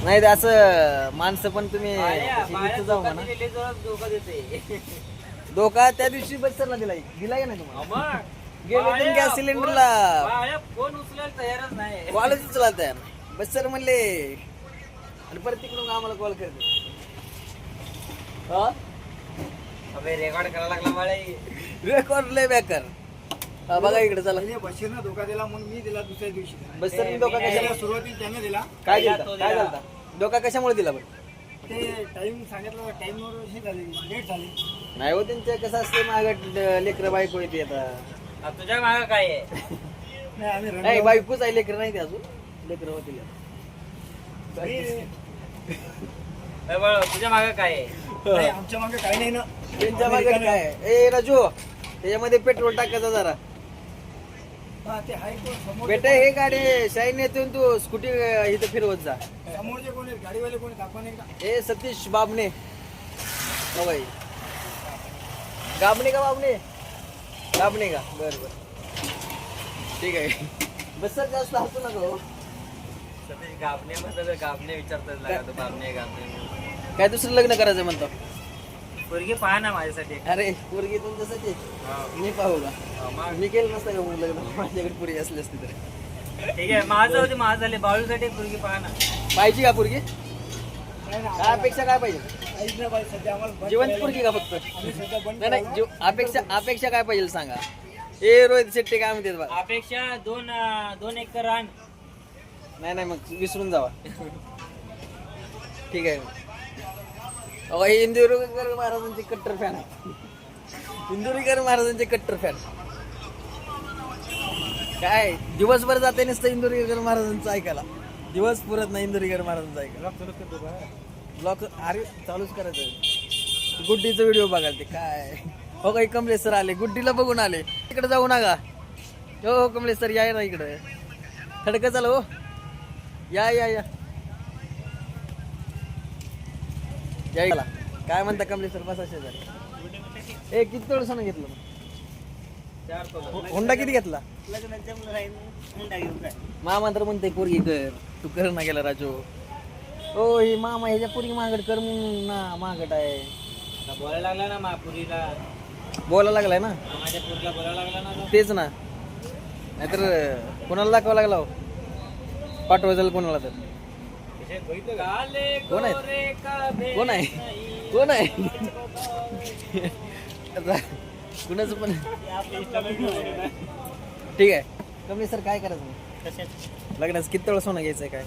नाही ते असं माणसं पण तुम्ही इथं जाऊ म्हणा. धोका त्या दिवशी बसरला दिलाय का नाही तुम्हाला? गेले गॅस सिलेंडरला फोन उचलायला तयारच नाही. कॉलच उचलायला तयार नाही. बस सर म्हणले आणि परत तिकडून आम्हाला कॉल करते. अबे रेकॉर्ड करायला लागला मला. रेकॉर्ड लय बेकार. बघा इकडे चला. बशीरनं धोका दिला म्हणून मी दिला दुसऱ्या दिवशी. बस सर धोका कशाला सुरुवातीला त्याने दिला. काय झालं धोका कशामुळे दिला पण? ते टाइम सांगितलं टाइमवर हे झाले लेट झाले. नाही हो त्यांच्या कसं असते मागं लेकरं बायको येते आता. तुझ्या माग काय आहे? नाही आम्ही रन नाही बायकोच आहे लेकरं नाही ते अजून लेकरं होतील. तुझ्या माग काय आहे? नाही, आमच्या मागे काही नाही ना. त्यांच्या मागे काय आहे? ए राजू त्याच्यामध्ये पेट्रोल टाकायचा जरा. हा, ते हाय कोण समोर बेटा हे गाडी शाईन येतो तू स्कूटी इथं फिरवत जा. समोरचे कोण आहेत गाडीवाले कोण आहेत दाखवा नाही का? ए सतीश बाबणे हो बाई गाबणे का बाबणे गाबणे का बर बर ठीक आहे. बस सर जास्त हसू नका हो. सतीश गाबणे म्हणतात गाबणे विचारतात लागतो बाबणे गाबणे. काय दुसरं लग्न करायचं म्हणतो? पोरगी पहा ना माझ्यासाठी. अरे पोरगी तुमच्यासाठी मी पाहू का? मी केलं नसतं का मग लग्न माझ्याकडे पोरगी असली असती तर. ठीक आहे माझं होते माझं झाले बाळूसाठी पोरगी पहा ना. पाहिजे का पोरगी? नाही ना, काय अपेक्षा काय पाहिजे? काहीच नाही पाहिजे सध्या आम्हाला बंद जिवंत करायला. पोरगी का फक्त? आम्ही सध्या बंद नाही नाही करायला. अपेक्षा काय पाहिजे सांगा. ए रोहित शेट्टी काय म्हणते बा? अपेक्षा 2 एकर रान. नाही मग विसरून जावा. ठीक आहे. अहो हे इंदुरीकर महाराजांचे कट्टर फॅन आहे. इंदुरीकर महाराजांचे कट्टर फॅन. काय दिवसभर जाते नसतं इंदुरीकर महाराजांचं ऐकायला. दिवस पुरत नाही इंदुरीकर महाराजांचं ऐकायला. ब्लॉक अरे चालूच करायचं. गुड्डीचा व्हिडिओ बघाल ते काय. हो काही कमलेश सर आले गुड्डीला बघून आले. इकडे जाऊ नका. हो कमलेश सर या ना इकडे. खडकं चाल हो. या यायला काय म्हणता कमलेश सर? बसा शेजारी. ए किती तोड सोनं घेतलं? होंडा किती घेतला? मामा तर म्हणते पोरगी कर. तू कर ना गेला राजू. ओ ही मामा ह्याच्या पोरगी मागड कर म्हणून ना मागड आहे. बोलायला लागला ना महापुरीला. बोलायला लागलाय ना. माझ्या पुरीला बोलायला लागला ना. तेच ना. नाहीतर कोणाला दाखवावं लागला हो? पाठवायचं कोणाला तर. कोण आहे? कोण आहे? कुणाचं पण ठीक आहे. कमी सर काय करायचं लग्नाचं किती वेळ सोनं घ्यायचंय काय?